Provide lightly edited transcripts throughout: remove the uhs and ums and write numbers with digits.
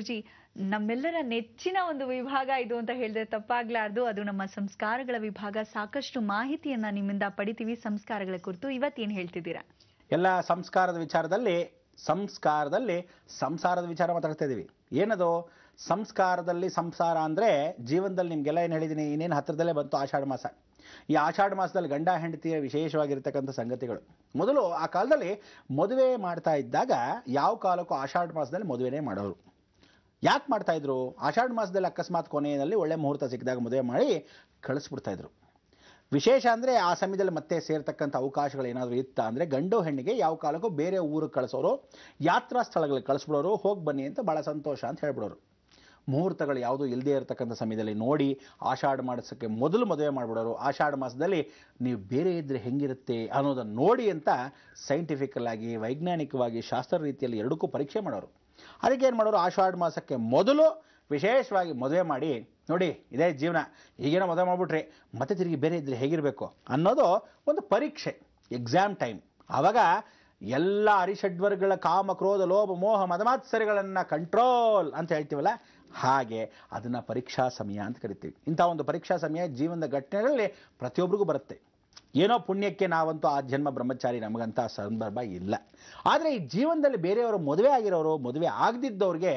ಗುರುಜಿ, ನಮ್ಮೆಲ್ಲರ ನೆಚ್ಚಿನ ಒಂದು ವಿಭಾಗ ಇದು ಅಂತ ಹೇಳಿದ್ರೆ ತಪ್ಪಾಗ್ಲಾರ್ದು. ಅದು ನಮ್ಮ ಸಂಸ್ಕಾರಗಳ ವಿಭಾಗ. ಸಾಕಷ್ಟು ಮಾಹಿತಿಯನ್ನ ನಿಮ್ಮಿಂದ ಪಡಿತೀವಿ ಸಂಸ್ಕಾರಗಳ ಕುರಿತು. ಇವತ್ತೇನು ಹೇಳ್ತಿದ್ದೀರಾ? ಎಲ್ಲ ಸಂಸ್ಕಾರದ ವಿಚಾರದಲ್ಲಿ ಸಂಸಾರದ ವಿಚಾರ ಮಾತಾಡ್ತಾ ಇದ್ದೀವಿ. ಏನದು ಸಂಸ್ಕಾರದಲ್ಲಿ ಸಂಸಾರ ಅಂದರೆ ಜೀವನದಲ್ಲಿ ನಿಮಗೆಲ್ಲ ಏನು ಹೇಳಿದ್ದೀನಿ, ಇನ್ನೇನು ಹತ್ತಿರದಲ್ಲೇ ಬಂತು ಆಷಾಢ ಮಾಸ. ಈ ಆಷಾಢ ಮಾಸದಲ್ಲಿ ಗಂಡ ಹೆಂಡತಿಯ ವಿಶೇಷವಾಗಿರ್ತಕ್ಕಂಥ ಸಂಗತಿಗಳು. ಮೊದಲು ಆ ಕಾಲದಲ್ಲಿ ಮದುವೆ ಮಾಡ್ತಾ ಇದ್ದಾಗ ಯಾವ ಕಾಲಕ್ಕೂ ಆಷಾಢ ಮಾಸದಲ್ಲಿ ಮದುವೆನೇ ಮಾಡೋರು. ಯಾಕೆ ಮಾಡ್ತಾಯಿದ್ರು? ಆಷಾಢ ಮಾಸದಲ್ಲಿ ಅಕಸ್ಮಾತ್ ಕೊನೆಯಲ್ಲಿ ಒಳ್ಳೆ ಮುಹೂರ್ತ ಸಿಕ್ಕಿದಾಗ ಮದುವೆ ಮಾಡಿ ಕಳಿಸ್ಬಿಡ್ತಾಯಿದ್ರು. ವಿಶೇಷ ಅಂದರೆ ಆ ಸಮಯದಲ್ಲಿ ಮತ್ತೆ ಸೇರ್ತಕ್ಕಂಥ ಅವಕಾಶಗಳು ಏನಾದರೂ ಇತ್ತ ಅಂದರೆ ಗಂಡು ಹೆಣ್ಣಿಗೆ ಯಾವ ಕಾಲಕ್ಕೂ ಬೇರೆ ಊರಿಗೆ ಕಳಿಸೋರು, ಯಾತ್ರಾ ಸ್ಥಳಗಳಿಗೆ ಕಳಿಸ್ಬಿಡೋರು, ಹೋಗಿ ಬನ್ನಿ ಅಂತ ಭಾಳ ಸಂತೋಷ ಅಂತ ಹೇಳ್ಬಿಡೋರು. ಮುಹೂರ್ತಗಳು ಯಾವುದೂ ಇಲ್ಲದೇ ಇರತಕ್ಕಂಥ ಸಮಯದಲ್ಲಿ ನೋಡಿ ಆಷಾಢ ಮಾಸಕ್ಕೆ ಮೊದಲು ಮದುವೆ ಮಾಡಿಬಿಡೋರು. ಆಷಾಢ ಮಾಸದಲ್ಲಿ ನೀವು ಬೇರೆ ಇದ್ದರೆ ಹೆಂಗಿರುತ್ತೆ ಅನ್ನೋದನ್ನು ನೋಡಿ ಅಂತ ಸೈಂಟಿಫಿಕಲ್ಲಾಗಿ ವೈಜ್ಞಾನಿಕವಾಗಿ ಶಾಸ್ತ್ರ ರೀತಿಯಲ್ಲಿ ಎರಡಕ್ಕೂ ಪರೀಕ್ಷೆ ಮಾಡೋರು. ಅದಕ್ಕೆ ಏನು ಮಾಡೋರು, ಆಷಾಢ ಮಾಸಕ್ಕೆ ಮೊದಲು ವಿಶೇಷವಾಗಿ ಮದುವೆ ಮಾಡಿ ನೋಡಿ ಇದೇ ಜೀವನ, ಈಗೇನೋ ಮದುವೆ ಮಾಡಿಬಿಟ್ರಿ ಮತ್ತೆ ತಿರುಗಿ ಬೇರೆ ಇದ್ದರೆ ಹೇಗಿರಬೇಕು ಅನ್ನೋದು ಒಂದು ಪರೀಕ್ಷೆ, ಎಕ್ಸಾಮ್ ಟೈಮ್. ಆವಾಗ ಎಲ್ಲ ಅರಿಷಡ್ವರ್ಗಗಳ ಕಾಮ ಕ್ರೋಧ ಲೋಭ ಮೋಹ ಮದಮಾತ್ಸರಿಗಳನ್ನು ಕಂಟ್ರೋಲ್ ಅಂತ ಹೇಳ್ತೀವಲ್ಲ, ಹಾಗೆ ಅದನ್ನು ಪರೀಕ್ಷಾ ಸಮಯ ಅಂತ ಕರಿತೀವಿ. ಇಂಥ ಒಂದು ಪರೀಕ್ಷಾ ಸಮಯ ಜೀವನದ ಘಟನೆಗಳಲ್ಲಿ ಪ್ರತಿಯೊಬ್ಬರಿಗೂ ಬರುತ್ತೆ. ಏನೋ ಪುಣ್ಯಕ್ಕೆ ನಾವಂತೂ ಆ ಜನ್ಮ ಬ್ರಹ್ಮಚಾರಿ, ನಮಗಂಥ ಸಂದರ್ಭ ಇಲ್ಲ. ಆದರೆ ಈ ಜೀವನದಲ್ಲಿ ಬೇರೆಯವರು ಮದುವೆ ಆಗಿರೋರು, ಮದುವೆ ಆಗದಿದ್ದವ್ರಿಗೆ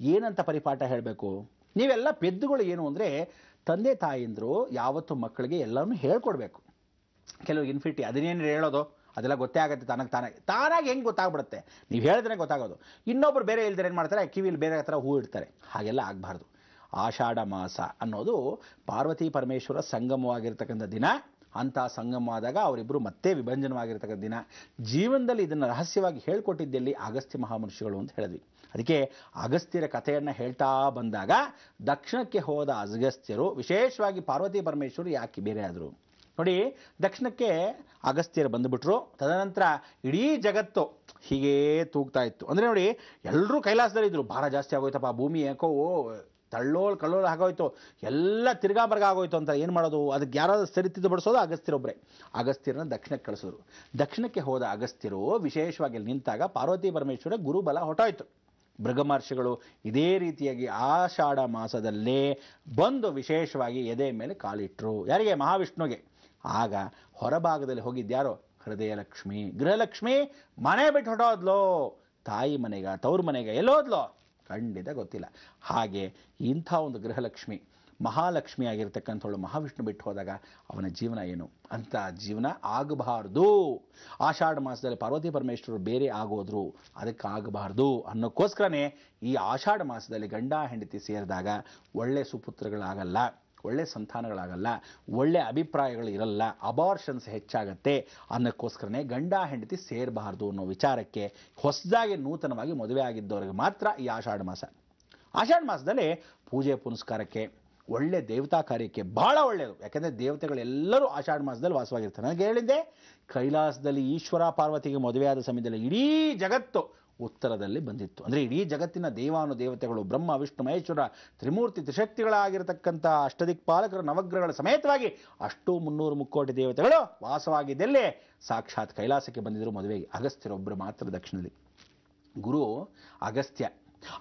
ಏನಂತ ಪರಿಪಾಠ ಹೇಳಬೇಕು? ನೀವೆಲ್ಲ ಪೆದ್ದುಗಳು ಏನು ಅಂದರೆ ತಂದೆ ತಾಯಿಂದರು ಯಾವತ್ತೂ ಮಕ್ಕಳಿಗೆ ಎಲ್ಲವನ್ನೂ ಹೇಳ್ಕೊಡ್ಬೇಕು. ಕೆಲವು ಇನ್ಫಿನಿಟಿ ಅದನ್ನೇನು ಹೇಳೋದು, ಅದೆಲ್ಲ ಗೊತ್ತೇ ಆಗುತ್ತೆ ತಾನಾಗಿ ಹೆಂಗೆ ಗೊತ್ತಾಗ್ಬಿಡುತ್ತೆ, ನೀವು ಹೇಳಿದ್ರೆ ಗೊತ್ತಾಗೋದು. ಇನ್ನೊಬ್ರು ಬೇರೆ ಇಲ್ದರೆ ಏನು ಮಾಡ್ತಾರೆ, ಕಿವಿಲಿ ಬೇರೆ ಹತ್ರ ಹೂ ಇಡ್ತಾರೆ. ಹಾಗೆಲ್ಲ ಆಗಬಾರ್ದು. ಆಷಾಢ ಮಾಸ ಅನ್ನೋದು ಪಾರ್ವತಿ ಪರಮೇಶ್ವರ ಸಂಗಮವಾಗಿರ್ತಕ್ಕಂಥ ದಿನ. ಅಂಥ ಸಂಗಮವಾದಾಗ ಅವರಿಬ್ಬರು ಮತ್ತೆ ವಿಭಂಜನವಾಗಿರ್ತಕ್ಕಂಥ ದಿನ. ಜೀವನದಲ್ಲಿ ಇದನ್ನು ರಹಸ್ಯವಾಗಿ ಹೇಳ್ಕೊಟ್ಟಿದ್ದಲ್ಲಿ ಅಗಸ್ತ್ಯ ಮಹಾಮನುಷ್ಯಗಳು ಅಂತ ಹೇಳಿದ್ವಿ. ಅದಕ್ಕೆ ಅಗಸ್ತ್ಯರ ಕಥೆಯನ್ನು ಹೇಳ್ತಾ ಬಂದಾಗ ದಕ್ಷಿಣಕ್ಕೆ ಹೋದ ಅಗಸ್ತ್ಯರು ವಿಶೇಷವಾಗಿ ಪಾರ್ವತಿ ಪರಮೇಶ್ವರು ಯಾಕೆ ಬೇರೆ ಆದರು ನೋಡಿ. ದಕ್ಷಿಣಕ್ಕೆ ಅಗಸ್ತ್ಯರು ಬಂದುಬಿಟ್ರು. ತದನಂತರ ಇಡೀ ಜಗತ್ತು ಹೀಗೇ ತೂಗ್ತಾ ಇತ್ತು. ಅಂದರೆ ನೋಡಿ, ಎಲ್ಲರೂ ಕೈಲಾಸದಲ್ಲಿದ್ದರು. ಭಾರ ಜಾಸ್ತಿ ಆಗೋಯ್ತಪ್ಪ, ಭೂಮಿ ಯಾಕೋ ಕಳ್ಳೋಳು ಆಗೋಯ್ತು, ಎಲ್ಲ ತಿರ್ಗಾ ಬರ್ಗ ಆಗೋಯ್ತು ಅಂತ ಏನು ಮಾಡೋದು? ಅದಕ್ಕೆ ಯಾರಾದ್ರೂ ಸರಿತಿದ್ದು ಬಡಿಸೋದು ಅಗಸ್ತ್ಯರೊಬ್ಬರೇ. ಅಗಸ್ತ್ಯರನ್ನ ದಕ್ಷಿಣಕ್ಕೆ ಕಳಿಸೋರು. ದಕ್ಷಿಣಕ್ಕೆ ಹೋದ ಅಗಸ್ತ್ಯರು ವಿಶೇಷವಾಗಿ ನಿಂತಾಗ ಪಾರ್ವತಿ ಪರಮೇಶ್ವರ ಗುರುಬಲ ಹೊಟ್ಟೋಯ್ತು. ಮೃಗಮಹರ್ಷಿಗಳು ಇದೇ ರೀತಿಯಾಗಿ ಆಷಾಢ ಮಾಸದಲ್ಲೇ ಬಂದು ವಿಶೇಷವಾಗಿ ಎದೆ ಮೇಲೆ ಕಾಲಿಟ್ಟರು. ಯಾರಿಗೆ? ಮಹಾವಿಷ್ಣುಗೆ. ಆಗ ಹೊರಭಾಗದಲ್ಲಿ ಹೋಗಿದ್ಯಾರೋ? ಹೃದಯ ಲಕ್ಷ್ಮಿ, ಗೃಹಲಕ್ಷ್ಮಿ ಮನೆ ಬಿಟ್ಟು ಹೊಟ್ಟೋದ್ಲೋ, ತಾಯಿ ಮನೆಗ ತವ್ರ ಮನೆಗ ಎಲ್ಲೋದ್ಲೋ ಖಂಡಿತ ಗೊತ್ತಿಲ್ಲ. ಹಾಗೆ ಇಂಥ ಒಂದು ಗೃಹಲಕ್ಷ್ಮಿ ಮಹಾಲಕ್ಷ್ಮಿ ಆಗಿರ್ತಕ್ಕಂಥವಳು ಮಹಾವಿಷ್ಣು ಬಿಟ್ಟು ಹೋದಾಗ ಅವನ ಜೀವನ ಏನು? ಅಂಥ ಜೀವನ ಆಗಬಾರ್ದು. ಆಷಾಢ ಮಾಸದಲ್ಲಿ ಪಾರ್ವತಿ ಪರಮೇಶ್ವರರು ಬೇರೆ ಆಗೋದ್ರು, ಅದಕ್ಕೆ ಆಗಬಾರ್ದು ಅನ್ನೋಕ್ಕೋಸ್ಕರನೇ ಈ ಆಷಾಢ ಮಾಸದಲ್ಲಿ ಗಂಡ ಹೆಂಡತಿ ಸೇರಿದಾಗ ಒಳ್ಳೆ ಸುಪುತ್ರಗಳಾಗಲ್ಲ, ಒಳ್ಳೆ ಸಂತಾನಗಳಾಗಲ್ಲ, ಒಳ್ಳೆ ಅಭಿಪ್ರಾಯಗಳು ಇರಲ್ಲ, ಅಬಾರ್ಷನ್ಸ್ ಹೆಚ್ಚಾಗತ್ತೆ. ಅನ್ನೋಕ್ಕೋಸ್ಕರನೇ ಗಂಡ ಹೆಂಡತಿ ಸೇರಬಾರ್ದು ಅನ್ನೋ ವಿಚಾರಕ್ಕೆ ಹೊಸದಾಗಿ ನೂತನವಾಗಿ ಮದುವೆ ಆಗಿದ್ದವರಿಗೆ ಮಾತ್ರ ಈ ಆಷಾಢ ಮಾಸ. ಆಷಾಢ ಮಾಸದಲ್ಲಿ ಪೂಜೆ ಪುನಸ್ಕಾರಕ್ಕೆ, ಒಳ್ಳೆ ದೇವತಾ ಕಾರ್ಯಕ್ಕೆ ಭಾಳ ಒಳ್ಳೆಯದು. ಯಾಕೆಂದರೆ ದೇವತೆಗಳೆಲ್ಲರೂ ಆಷಾಢ ಮಾಸದಲ್ಲಿ ವಾಸವಾಗಿರ್ತಾರೆ. ನನಗೆ ಹೇಳಿದ್ದೆ, ಕೈಲಾಸದಲ್ಲಿ ಈಶ್ವರ ಪಾರ್ವತಿಗೆ ಮದುವೆಯಾದ ಸಮಯದಲ್ಲಿ ಇಡೀ ಜಗತ್ತು ಉತ್ತರದಲ್ಲಿ ಬಂದಿತ್ತು. ಅಂದರೆ ಇಡೀ ಜಗತ್ತಿನ ದೇವಾನುದೇವತೆಗಳು ಬ್ರಹ್ಮ ವಿಷ್ಣು ಮಹೇಶ್ವರ ತ್ರಿಮೂರ್ತಿ ತ್ರಿಶಕ್ತಿಗಳಾಗಿರ್ತಕ್ಕಂಥ ಅಷ್ಟದಿಕ್ಪಾಲಕರ ನವಗ್ರಹಗಳ ಸಮೇತವಾಗಿ 300 ಮುಕ್ಕೋಟಿ ದೇವತೆಗಳು ವಾಸವಾಗಿದ್ದಲ್ಲೇ ಸಾಕ್ಷಾತ್ ಕೈಲಾಸಕ್ಕೆ ಬಂದಿದ್ದರು ಮದುವೆಗೆ. ಅಗಸ್ತ್ಯರೊಬ್ಬರು ಮಾತ್ರ ದಕ್ಷಿಣದಲ್ಲಿ. ಗುರು ಅಗಸ್ತ್ಯ,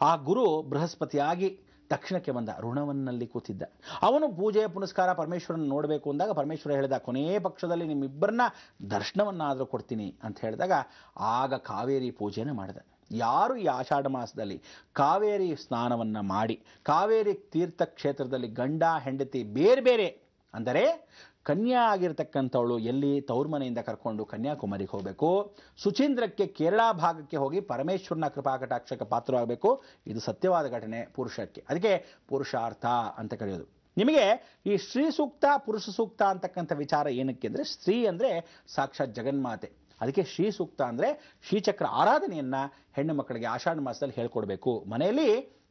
ಆ ಗುರು ಬೃಹಸ್ಪತಿಯಾಗಿ ದಕ್ಷಿಣಕ್ಕೆ ಬಂದ, ಋಣವನ್ನಲ್ಲಿ ಕೂತಿದ್ದ. ಅವನು ಪೂಜೆ ಪುನಸ್ಕಾರ ಪರಮೇಶ್ವರನ ನೋಡಬೇಕು ಅಂದಾಗ ಪರಮೇಶ್ವರ ಹೇಳಿದ, ಕೊನೆಯ ಪಕ್ಷದಲ್ಲಿ ನಿಮ್ಮಿಬ್ಬರನ್ನ ದರ್ಶನವನ್ನಾದರೂ ಕೊಡ್ತೀನಿ ಅಂತ ಹೇಳಿದಾಗ ಆಗ ಕಾವೇರಿ ಪೂಜೆನ ಮಾಡಿದ. ಯಾರು ಈ ಆಷಾಢ ಮಾಸದಲ್ಲಿ ಕಾವೇರಿ ಸ್ನಾನವನ್ನು ಮಾಡಿ ಕಾವೇರಿ ತೀರ್ಥಕ್ಷೇತ್ರದಲ್ಲಿ ಗಂಡ ಹೆಂಡತಿ ಬೇರೆ ಬೇರೆ ಅಂದರೆ ಕನ್ಯಾ ಆಗಿರ್ತಕ್ಕಂಥವಳು ಎಲ್ಲಿ ತವ್ರ ಮನೆಯಿಂದ ಕರ್ಕೊಂಡು ಕನ್ಯಾಕುಮಾರಿಗೆ ಹೋಗಬೇಕು, ಸುಚೀಂದ್ರಕ್ಕೆ ಕೇರಳ ಭಾಗಕ್ಕೆ ಹೋಗಿ ಪರಮೇಶ್ವರನ ಕೃಪಾಕಟಾಕ್ಷಕ್ಕೆ ಪಾತ್ರವಾಗಬೇಕು. ಇದು ಸತ್ಯವಾದ ಘಟನೆ ಪುರುಷಕ್ಕೆ. ಅದಕ್ಕೆ ಪುರುಷಾರ್ಥ ಅಂತ ಕರೆಯೋದು. ನಿಮಗೆ ಈ ಸ್ತ್ರೀ ಸೂಕ್ತ ಪುರುಷ ಸೂಕ್ತ ಅಂತಕ್ಕಂಥ ವಿಚಾರ ಏನಕ್ಕೆ ಅಂದರೆ, ಸ್ತ್ರೀ ಅಂದರೆ ಸಾಕ್ಷಾತ್ ಜಗನ್ಮಾತೆ. ಅದಕ್ಕೆ ಶ್ರೀ ಸೂಕ್ತ ಅಂದರೆ ಶ್ರೀಚಕ್ರ ಆರಾಧನೆಯನ್ನು ಹೆಣ್ಣು ಮಕ್ಕಳಿಗೆ ಆಷಾಢ ಮಾಸದಲ್ಲಿ ಹೇಳ್ಕೊಡ್ಬೇಕು. ಮನೆಯಲ್ಲಿ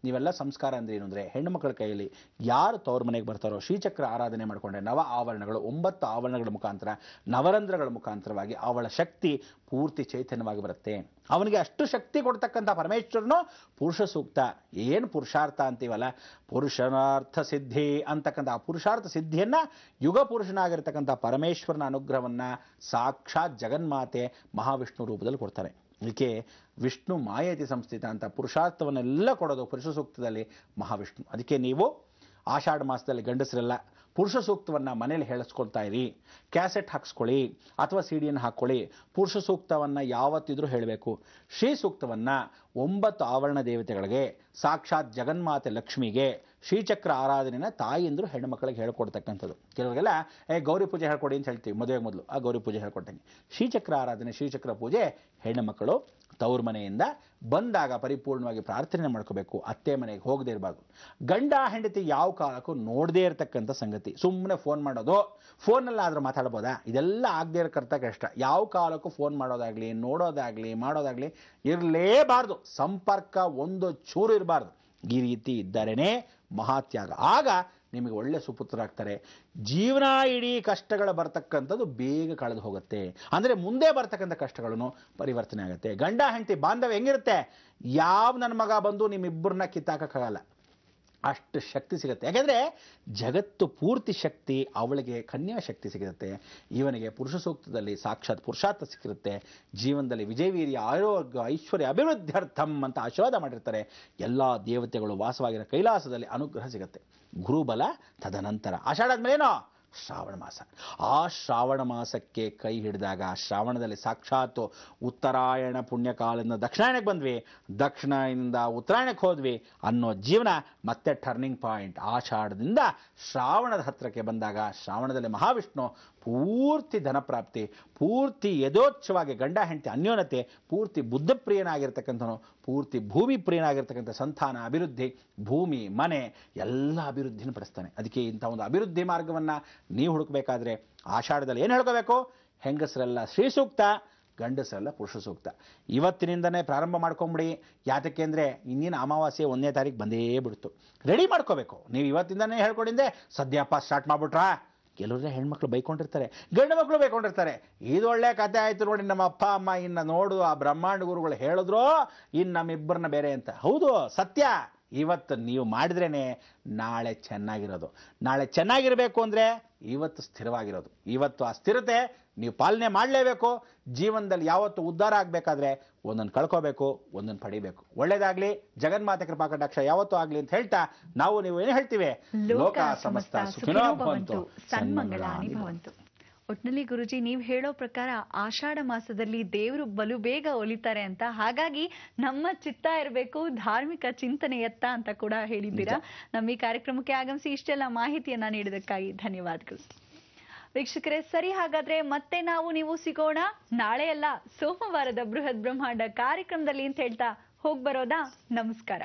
ನೀವೆಲ್ಲ ಸಂಸ್ಕಾರ ಅಂದರೆ ಏನು ಅಂದರೆ, ಹೆಣ್ಣು ಮಕ್ಕಳ ಕೈಯಲ್ಲಿ ಯಾರು ತವ್ರ ಮನೆಗೆ ಬರ್ತಾರೋ ಶ್ರೀಚಕ್ರ ಆರಾಧನೆ ಮಾಡಿಕೊಂಡ್ರೆ ನವ ಆವರಣಗಳು 9 ಆವರಣಗಳ ಮುಖಾಂತರ ನವರಂಧ್ರಗಳ ಮುಖಾಂತರವಾಗಿ ಅವಳ ಶಕ್ತಿ ಪೂರ್ತಿ ಚೈತನ್ಯವಾಗಿ ಬರುತ್ತೆ. ಅವನಿಗೆ ಅಷ್ಟು ಶಕ್ತಿ ಕೊಡ್ತಕ್ಕಂಥ ಪರಮೇಶ್ವರನು ಪುರುಷ ಸೂಕ್ತ. ಏನು ಪುರುಷಾರ್ಥ ಅಂತೀವಲ್ಲ, ಪುರುಷಾರ್ಥ ಸಿದ್ಧಿ ಅಂತಕ್ಕಂಥ ಆ ಪುರುಷಾರ್ಥ ಸಿದ್ಧಿಯನ್ನು ಯುಗ ಪುರುಷನಾಗಿರ್ತಕ್ಕಂಥ ಪರಮೇಶ್ವರನ ಅನುಗ್ರಹವನ್ನು ಸಾಕ್ಷಾತ್ ಜಗನ್ಮಾತೆ ಮಹಾವಿಷ್ಣು ರೂಪದಲ್ಲಿ ಕೊಡ್ತಾರೆ. ಇದಕ್ಕೆ ವಿಷ್ಣು ಮಾಯೇತಿ ಸಂಸ್ಥಿತ ಅಂತ ಪುರುಷಾರ್ಥವನ್ನೆಲ್ಲ ಕೊಡೋದು ಪುರುಷ ಸೂಕ್ತದಲ್ಲಿ ಮಹಾವಿಷ್ಣು. ಅದಕ್ಕೆ ನೀವು ಆಷಾಢ ಮಾಸದಲ್ಲಿ ಗಂಡಸರೆಲ್ಲ ಪುರುಷ ಸೂಕ್ತವನ್ನು ಮನೇಲಿ ಹೇಳಿಸ್ಕೊಳ್ತಾ ಇರಿ. ಕ್ಯಾಸೆಟ್ ಹಾಕ್ಸ್ಕೊಳ್ಳಿ ಅಥವಾ ಸಿಡಿಯನ್ನು ಹಾಕ್ಕೊಳ್ಳಿ. ಪುರುಷ ಸೂಕ್ತವನ್ನು ಯಾವತ್ತಿದ್ರೂ ಹೇಳಬೇಕು. ಶ್ರೀ ಸೂಕ್ತವನ್ನು 9 ಆವರಣ ದೇವತೆಗಳಿಗೆ, ಸಾಕ್ಷಾತ್ ಜಗನ್ಮಾತೆ ಲಕ್ಷ್ಮಿಗೆ, ಶ್ರೀಚಕ್ರ ಆರಾಧನೆನ ತಾಯಿಯಂದ್ರು ಹೆಣ್ಣು ಮಕ್ಕಳಿಗೆ ಹೇಳ್ಕೊಡ್ತಕ್ಕಂಥದ್ದು. ಕೆಲವರಿಗೆಲ್ಲ ಗೌರಿ ಪೂಜೆ ಹೇಳ್ಕೊಡಿ ಅಂತ ಹೇಳ್ತೀವಿ, ಮದುವೆಗೆ ಮೊದಲು ಆ ಗೌರಿ ಪೂಜೆ ಹೇಳ್ಕೊಡ್ತೇನೆ. ಶ್ರೀಚಕ್ರ ಆರಾಧನೆ, ಶ್ರೀಚಕ್ರ ಪೂಜೆ ಹೆಣ್ಣು ಮಕ್ಕಳು ತವ್ರ ಮನೆಯಿಂದ ಬಂದಾಗ ಪರಿಪೂರ್ಣವಾಗಿ ಪ್ರಾರ್ಥನೆ ಮಾಡ್ಕೋಬೇಕು. ಅತ್ತೆ ಮನೆಗೆ ಹೋಗದೇ ಇರಬಾರ್ದು. ಗಂಡ ಹೆಂಡತಿ ಯಾವ ಕಾಲಕ್ಕೂ ನೋಡದೇ ಇರತಕ್ಕಂಥ ಸಂಗತಿ. ಸುಮ್ಮನೆ ಫೋನ್ ಮಾಡೋದು, ಫೋನಲ್ಲಾದರೂ ಮಾತಾಡ್ಬೋದಾ? ಇದೆಲ್ಲ ಆಗದೇ ಇರಕರ್ತ ಕಷ್ಟ. ಯಾವ ಕಾಲಕ್ಕೂ ಫೋನ್ ಮಾಡೋದಾಗಲಿ, ನೋಡೋದಾಗಲಿ, ಮಾಡೋದಾಗಲಿ ಇರಲೇಬಾರ್ದು. ಸಂಪರ್ಕ ಒಂದು ಚೂರು ಇರಬಾರ್ದು. ಈ ರೀತಿ ಇದ್ದರೇನೆ ಮಹಾತ್ಯಾಗ. ಆಗ ನಿಮಗೆ ಒಳ್ಳೆ ಸುಪುತ್ರರಾಗ್ತಾರೆ. ಜೀವನ ಇಡೀ ಕಷ್ಟಗಳು ಬರ್ತಕ್ಕಂಥದ್ದು ಬೇಗ ಕಳೆದು ಹೋಗುತ್ತೆ. ಅಂದರೆ ಮುಂದೆ ಬರ್ತಕ್ಕಂಥ ಕಷ್ಟಗಳನ್ನು ಪರಿವರ್ತನೆ ಆಗುತ್ತೆ. ಗಂಡ ಹೆಂಡತಿ ಬಾಂಧವ್ಯ ಹೆಂಗಿರುತ್ತೆ? ಯಾವ ನನ್ನ ಮಗ ಬಂದು ನಿಮ್ಮಿಬ್ಬರನ್ನ ಕಿತ್ತಾಕಕ್ಕಾಗಲ್ಲ, ಅಷ್ಟು ಶಕ್ತಿ ಸಿಗುತ್ತೆ. ಯಾಕೆಂದರೆ ಜಗತ್ತು ಪೂರ್ತಿ ಶಕ್ತಿ ಅವಳಿಗೆ ಕನ್ಯಾ ಶಕ್ತಿ ಸಿಗುತ್ತೆ, ಇವನಿಗೆ ಪುರುಷ ಸೂಕ್ತದಲ್ಲಿ ಸಾಕ್ಷಾತ್ ಪುರುಷಾರ್ಥ ಸಿಕ್ಕಿರುತ್ತೆ. ಜೀವನದಲ್ಲಿ ವಿಜಯವೀರ್ಯ, ಆರೋಗ್ಯ, ಐಶ್ವರ್ಯ, ಅಭಿವೃದ್ಧ್ಯರ್ಥಂ ಅಂತ ಆಶೀರ್ವಾದ ಮಾಡಿರ್ತಾರೆ. ಎಲ್ಲ ದೇವತೆಗಳು ವಾಸವಾಗಿರೋ ಕೈಲಾಸದಲ್ಲಿ ಅನುಗ್ರಹ ಸಿಗುತ್ತೆ. ಗುರುಬಲ ತದನಂತರ ಆಷಾಢ ಆದ್ಮೇಲೇನೋ ಶ್ರಾವಣ ಮಾಸ. ಆ ಶ್ರಾವಣ ಮಾಸಕ್ಕೆ ಕೈ ಹಿಡಿದಾಗ ಶ್ರಾವಣದಲ್ಲಿ ಸಾಕ್ಷಾತ್ ಉತ್ತರಾಯಣ ಪುಣ್ಯಕಾಲದಿಂದ ದಕ್ಷಿಣಾಯಣಕ್ಕೆ ಬಂದ್ವಿ, ದಕ್ಷಿಣದಿಂದ ಉತ್ತರಾಯಣಕ್ಕೆ ಹೋದ್ವಿ ಅನ್ನೋ ಜೀವನ ಮತ್ತೆ ಟರ್ನಿಂಗ್ ಪಾಯಿಂಟ್. ಆಷಾಢದಿಂದ ಶ್ರಾವಣದ ಹತ್ತಿರಕ್ಕೆ ಬಂದಾಗ ಶ್ರಾವಣದಲ್ಲಿ ಮಹಾವಿಷ್ಣು ಪೂರ್ತಿ ಧನಪ್ರಾಪ್ತಿ, ಪೂರ್ತಿ ಯಥೋಚ್ಛವಾಗಿ ಗಂಡ ಹೆಂಡತಿ ಅನ್ಯೋನ್ಯತೆ, ಪೂರ್ತಿ ಬುದ್ಧಪ್ರಿಯನಾಗಿರ್ತಕ್ಕಂಥನು, ಪೂರ್ತಿ ಭೂಮಿ ಪ್ರಿಯನಾಗಿರ್ತಕ್ಕಂಥ ಸಂತಾನ ಅಭಿವೃದ್ಧಿ, ಭೂಮಿ ಮನೆ ಎಲ್ಲ ಅಭಿವೃದ್ಧಿನ ಪಡಿಸ್ತಾನೆ. ಅದಕ್ಕೆ ಇಂಥ ಒಂದು ಅಭಿವೃದ್ಧಿ ಮಾರ್ಗವನ್ನು ನೀವು ಹುಡುಕಬೇಕಾದ್ರೆ ಆಷಾಢದಲ್ಲಿ ಏನು ಹೇಳ್ಕೋಬೇಕು? ಹೆಂಗಸರೆಲ್ಲ ಶ್ರೀ ಸೂಕ್ತ, ಗಂಡಸರೆಲ್ಲ ಪುರುಷ ಸೂಕ್ತ. ಇವತ್ತಿನಿಂದನೇ ಪ್ರಾರಂಭ ಮಾಡ್ಕೊಂಬಿಡಿ. ಯಾತಕ್ಕೆ ಅಂದರೆ ಇನ್ನೇನು ಅಮಾವಾಸ್ಯೆ 1ನೇ ತಾರೀಕು ಬಂದೇ ಬಿಡ್ತು. ರೆಡಿ ಮಾಡ್ಕೋಬೇಕು. ನೀವು ಇವತ್ತಿಂದನೇ ಹೇಳ್ಕೊಂಡಿದ್ದೆ ಸದ್ಯಪ್ಪ ಸ್ಟಾರ್ಟ್ ಮಾಡ್ಬಿಟ್ರಾ? ಕೆಲವ್ರೆ ಹೆಣ್ಮಕ್ಳು ಬೈಕೊಂಡಿರ್ತಾರೆ, ಗಂಡು ಮಕ್ಕಳು ಬೈಕೊಂಡಿರ್ತಾರೆ. ಇದು ಒಳ್ಳೆ ಕಥೆ ಆಯಿತು ನೋಡಿ, ನಮ್ಮ ಅಪ್ಪ ಅಮ್ಮ ಇನ್ನು ನೋಡು ಆ ಬ್ರಹ್ಮಾಂಡ ಗುರುಗಳು ಹೇಳಿದ್ರು ಇನ್ನು ನಮ್ಮಿಬ್ಬರನ್ನ ಬೇರೆ ಅಂತ. ಹೌದು, ಸತ್ಯ. ಇವತ್ತು ನೀವು ಮಾಡಿದ್ರೇ ನಾಳೆ ಚೆನ್ನಾಗಿರೋದು. ನಾಳೆ ಚೆನ್ನಾಗಿರಬೇಕು ಅಂದರೆ ಇವತ್ತು ಸ್ಥಿರವಾಗಿರೋದು. ಇವತ್ತು ಆ ಸ್ಥಿರತೆ ನೀವು ಪಾಲನೆ ಮಾಡಲೇಬೇಕು. ಜೀವನದಲ್ಲಿ ಯಾವತ್ತು ಉದ್ಧಾರ ಆಗಬೇಕಾದ್ರೆ ಒಂದನ್ನು ಕಳ್ಕೋಬೇಕು, ಒಂದನ್ನು ಪಡಿಬೇಕು. ಒಳ್ಳೇದಾಗಲಿ, ಜಗನ್ಮಾತೆ ಕೃಪಾ ಕಟಾಕ್ಷ ಯಾವತ್ತೂ ಆಗಲಿ ಅಂತ ಹೇಳ್ತಾ ನಾವು ನೀವು ಏನು ಹೇಳ್ತೀವಿ? ಲೋಕ ಸಮಸ್ತ ಸುಖಿನೋ ಭವಂತು, ಸನ್ಮಂಗಳಾನಿ ಭವಂತು. ಒಟ್ನಲ್ಲಿ ಗುರುಜಿ, ನೀವು ಹೇಳೋ ಪ್ರಕಾರ ಆಷಾಢ ಮಾಸದಲ್ಲಿ ದೇವರು ಬಲು ಬೇಗ ಒಲಿತಾರೆ ಅಂತ, ಹಾಗಾಗಿ ನಮ್ಮ ಚಿತ್ತ ಇರಬೇಕು ಧಾರ್ಮಿಕ ಚಿಂತನೆಯತ್ತ ಅಂತ ಕೂಡ ಹೇಳಿದ್ದೀರಾ. ನಮ್ಮ ಈ ಕಾರ್ಯಕ್ರಮಕ್ಕೆ ಆಗಮಿಸಿ ಇಷ್ಟೆಲ್ಲ ಮಾಹಿತಿಯನ್ನ ನೀಡಿದಕ್ಕಾಗಿ ಧನ್ಯವಾದಗಳು. ವೀಕ್ಷಕರೇ, ಸರಿ, ಹಾಗಾದ್ರೆ ಮತ್ತೆ ನೀವು ಸಿಗೋಣ ನಾಳೆ ಅಲ್ಲ, ಸೋಮವಾರದ ಬೃಹತ್ ಬ್ರಹ್ಮಾಂಡ ಕಾರ್ಯಕ್ರಮದಲ್ಲಿ ಅಂತ ಹೇಳ್ತಾ ಹೋಗ್ಬರೋದಾ? ನಮಸ್ಕಾರ.